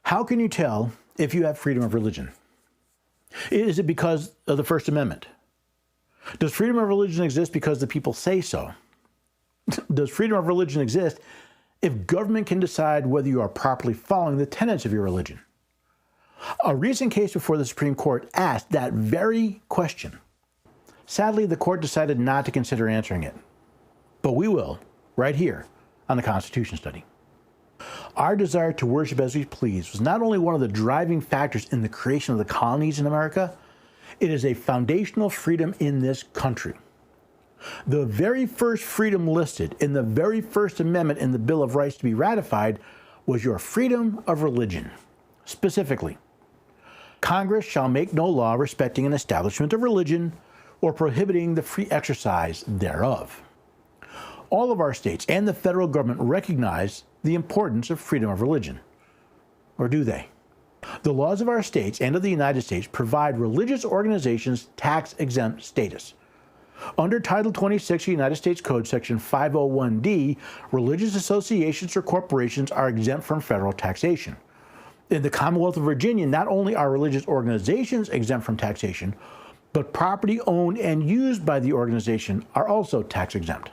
How can you tell if you have freedom of religion? Is it because of the First Amendment? Does freedom of religion exist because the people say so? Does freedom of religion exist if government can decide whether you are properly following the tenets of your religion? A recent case before the Supreme Court asked that very question. Sadly, the court decided not to consider answering it. But we will, right here on the Constitution Study. Our desire to worship as we please was not only one of the driving factors in the creation of the colonies in America, it is a foundational freedom in this country. The very first freedom listed in the very first amendment in the Bill of Rights to be ratified was your freedom of religion. Specifically, Congress shall make no law respecting an establishment of religion or prohibiting the free exercise thereof. All of our states and the federal government recognize the importance of freedom of religion. Or do they? The laws of our states and of the United States provide religious organizations tax-exempt status. Under Title 26 of the United States Code, Section 501D, religious associations or corporations are exempt from federal taxation. In the Commonwealth of Virginia, not only are religious organizations exempt from taxation, but property owned and used by the organization are also tax-exempt.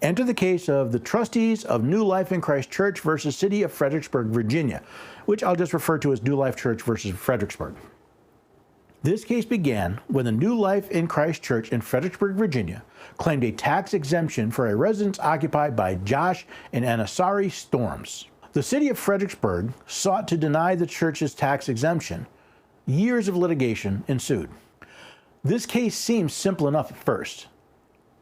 Enter the case of the trustees of New Life in Christ Church versus City of Fredericksburg, Virginia, which I'll just refer to as New Life Church versus Fredericksburg. This case began when the New Life in Christ Church in Fredericksburg, Virginia, claimed a tax exemption for a residence occupied by Josh and Anasari Storms. The City of Fredericksburg sought to deny the church's tax exemption. Years of litigation ensued. This case seems simple enough at first.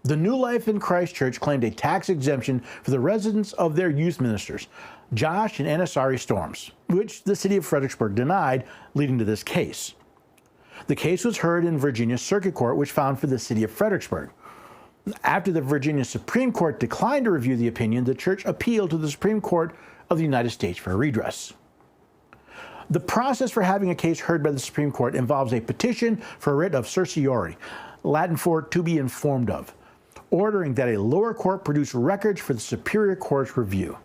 The New Life in Christ Church claimed a tax exemption for the residence of their youth ministers, Josh and Anasari Storms, which the City of Fredericksburg denied, leading to this case. The case was heard in Virginia Circuit Court, which found for the City of Fredericksburg. After the Virginia Supreme Court declined to review the opinion, the church appealed to the Supreme Court of the United States for redress. The process for having a case heard by the Supreme Court involves a petition for a writ of certiorari, Latin for to be informed of, ordering that a lower court produce records for the Superior Court's review.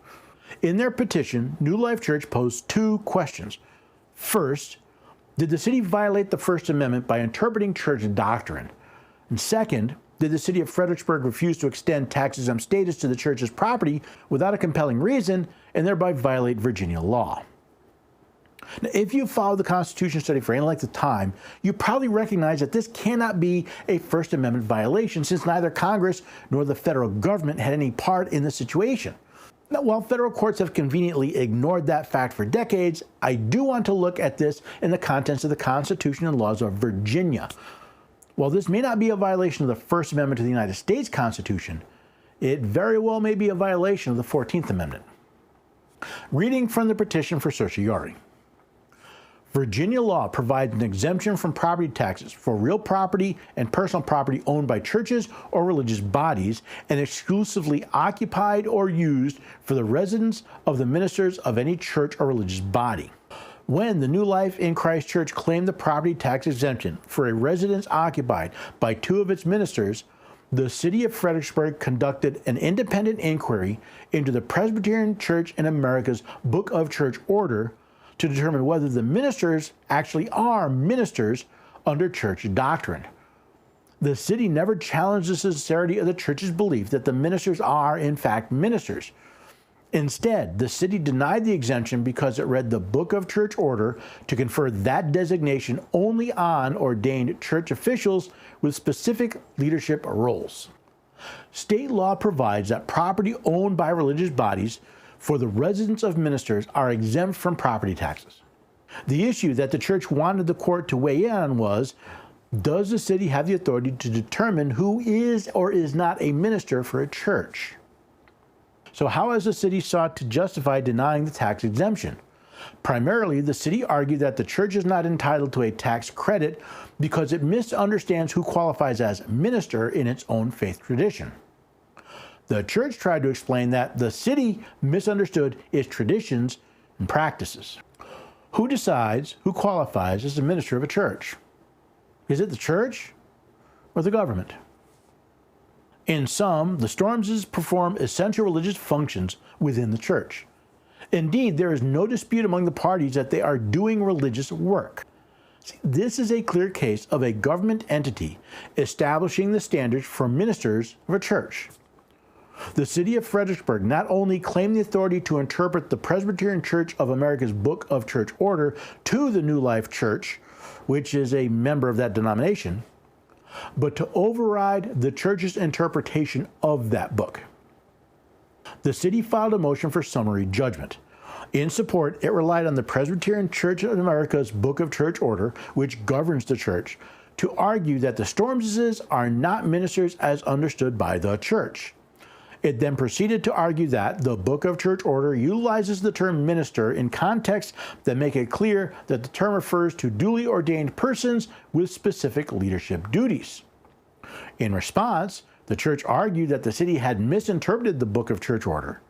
In their petition, New Life Church posed two questions. First, did the city violate the First Amendment by interpreting church doctrine? And second, did the City of Fredericksburg refuse to extend tax-exempt status to the church's property without a compelling reason and thereby violate Virginia law? Now, if you followed the Constitution Study for any length of time, you probably recognize that this cannot be a First Amendment violation since neither Congress nor the federal government had any part in the situation. Now, while federal courts have conveniently ignored that fact for decades, I do want to look at this in the context of the Constitution and laws of Virginia. While this may not be a violation of the First Amendment to the United States Constitution, it very well may be a violation of the 14th Amendment. Reading from the petition for certiorari. Virginia law provides an exemption from property taxes for real property and personal property owned by churches or religious bodies and exclusively occupied or used for the residence of the ministers of any church or religious body. When the New Life in Christ Church claimed the property tax exemption for a residence occupied by two of its ministers, the City of Fredericksburg conducted an independent inquiry into the Presbyterian Church in America's Book of Church Order to determine whether the ministers actually are ministers under church doctrine. The city never challenged the sincerity of the church's belief that the ministers are, in fact, ministers. Instead, the city denied the exemption because it read the Book of Church Order to confer that designation only on ordained church officials with specific leadership roles. State law provides that property owned by religious bodies for the residence of ministers are exempt from property taxes. The issue that the church wanted the court to weigh in on was, does the city have the authority to determine who is or is not a minister for a church? So how has the city sought to justify denying the tax exemption? Primarily, the city argued that the church is not entitled to a tax credit because it misunderstands who qualifies as minister in its own faith tradition. The church tried to explain that the city misunderstood its traditions and practices. Who decides who qualifies as the minister of a church? Is it the church or the government? In sum, the Stormses perform essential religious functions within the church. Indeed, there is no dispute among the parties that they are doing religious work. This is a clear case of a government entity establishing the standards for ministers of a church. The city of Fredericksburg not only claimed the authority to interpret the Presbyterian Church of America's Book of Church Order to the New Life Church, which is a member of that denomination, but to override the church's interpretation of that book. The city filed a motion for summary judgment. In support, it relied on the Presbyterian Church of America's Book of Church Order, which governs the church, to argue that the Stormses are not ministers as understood by the church. It then proceeded to argue that the Book of Church Order utilizes the term minister in contexts that make it clear that the term refers to duly ordained persons with specific leadership duties. In response, the church argued that the city had misinterpreted the Book of Church Order.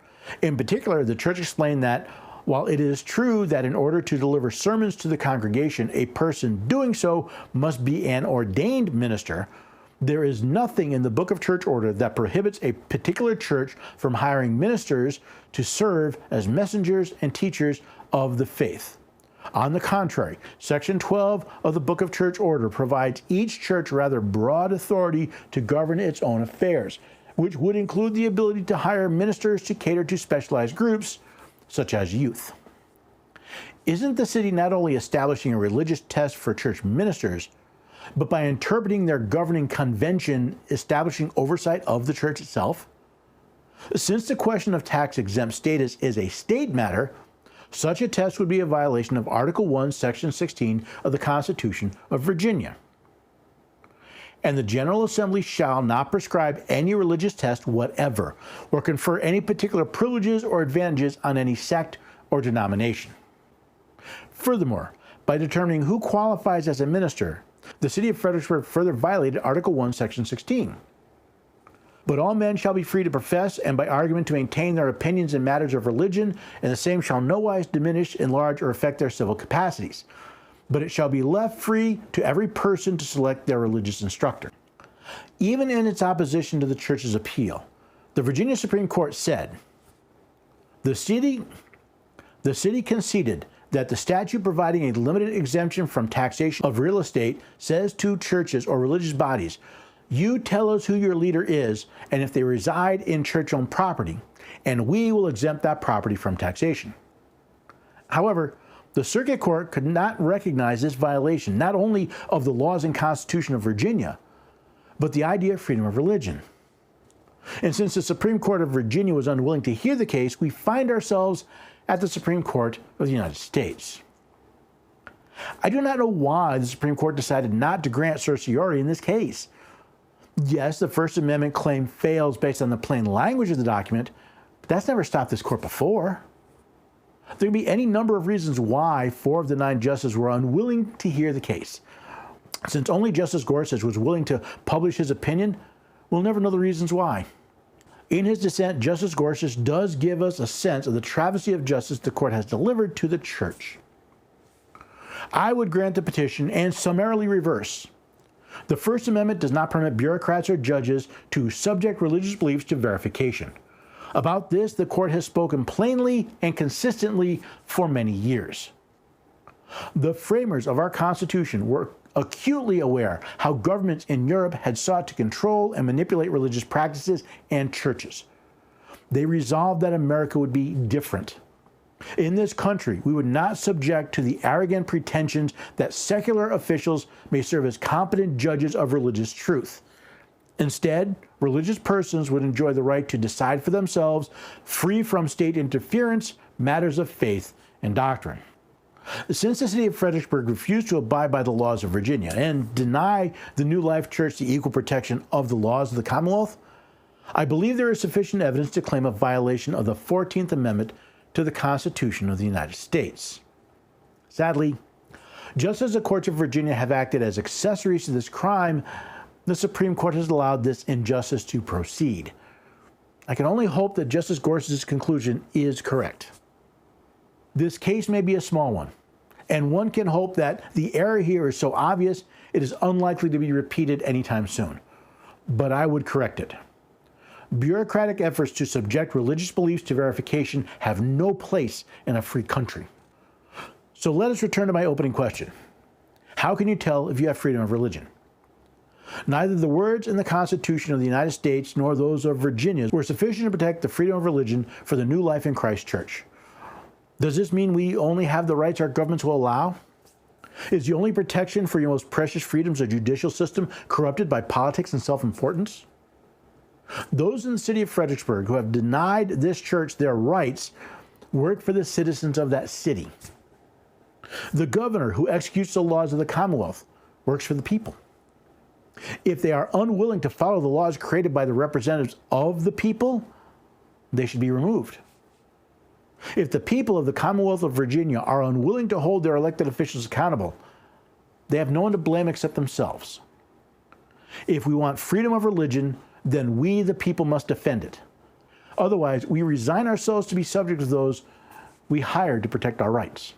In particular, the church explained that while it is true that in order to deliver sermons to the congregation, a person doing so must be an ordained minister, there is nothing in the Book of Church Order that prohibits a particular church from hiring ministers to serve as messengers and teachers of the faith. On the contrary, Section 12 of the Book of Church Order provides each church rather broad authority to govern its own affairs, which would include the ability to hire ministers to cater to specialized groups, such as youth. Isn't the city not only establishing a religious test for church ministers, but by interpreting their governing convention, establishing oversight of the church itself? Since the question of tax-exempt status is a state matter, such a test would be a violation of Article 1, Section 16 of the Constitution of Virginia. And the General Assembly shall not prescribe any religious test whatever, or confer any particular privileges or advantages on any sect or denomination. Furthermore, by determining who qualifies as a minister, the city of Fredericksburg further violated Article 1, Section 16. But all men shall be free to profess and by argument to maintain their opinions in matters of religion, and the same shall nowise diminish, enlarge, or affect their civil capacities. But it shall be left free to every person to select their religious instructor. Even in its opposition to the church's appeal, the Virginia Supreme Court said, the city conceded that the statute providing a limited exemption from taxation of real estate says to churches or religious bodies, you tell us who your leader is and if they reside in church-owned property, and we will exempt that property from taxation. However, the Circuit Court could not recognize this violation not only of the laws and Constitution of Virginia, but the idea of freedom of religion. And since the Supreme Court of Virginia was unwilling to hear the case, we find ourselves at the Supreme Court of the United States. I do not know why the Supreme Court decided not to grant certiorari in this case. Yes, the First Amendment claim fails based on the plain language of the document, but that's never stopped this court before. There can be any number of reasons why 4 of the 9 justices were unwilling to hear the case. Since only Justice Gorsuch was willing to publish his opinion, we'll never know the reasons why. In his dissent, Justice Gorsuch does give us a sense of the travesty of justice the court has delivered to the church. I would grant the petition and summarily reverse. The First Amendment does not permit bureaucrats or judges to subject religious beliefs to verification. About this, the court has spoken plainly and consistently for many years. The framers of our Constitution were acutely aware how governments in Europe had sought to control and manipulate religious practices and churches. They resolved that America would be different. In this country, we would not subject to the arrogant pretensions that secular officials may serve as competent judges of religious truth. Instead, religious persons would enjoy the right to decide for themselves, free from state interference, matters of faith and doctrine. Since the city of Fredericksburg refused to abide by the laws of Virginia and deny the New Life Church the equal protection of the laws of the Commonwealth, I believe there is sufficient evidence to claim a violation of the 14th Amendment to the Constitution of the United States. Sadly, just as the courts of Virginia have acted as accessories to this crime, the Supreme Court has allowed this injustice to proceed. I can only hope that Justice Gorsuch's conclusion is correct. This case may be a small one, and one can hope that the error here is so obvious it is unlikely to be repeated anytime soon. But I would correct it. Bureaucratic efforts to subject religious beliefs to verification have no place in a free country. So let us return to my opening question. How can you tell if you have freedom of religion? Neither the words in the Constitution of the United States nor those of Virginia were sufficient to protect the freedom of religion for the New Life in Christ Church. Does this mean we only have the rights our governments will allow? Is the only protection for your most precious freedoms a judicial system corrupted by politics and self-importance? Those in the city of Fredericksburg who have denied this church their rights work for the citizens of that city. The governor who executes the laws of the Commonwealth works for the people. If they are unwilling to follow the laws created by the representatives of the people, they should be removed. If the people of the Commonwealth of Virginia are unwilling to hold their elected officials accountable, they have no one to blame except themselves. If we want freedom of religion, then we, the people, must defend it. Otherwise, we resign ourselves to be subject to those we hired to protect our rights.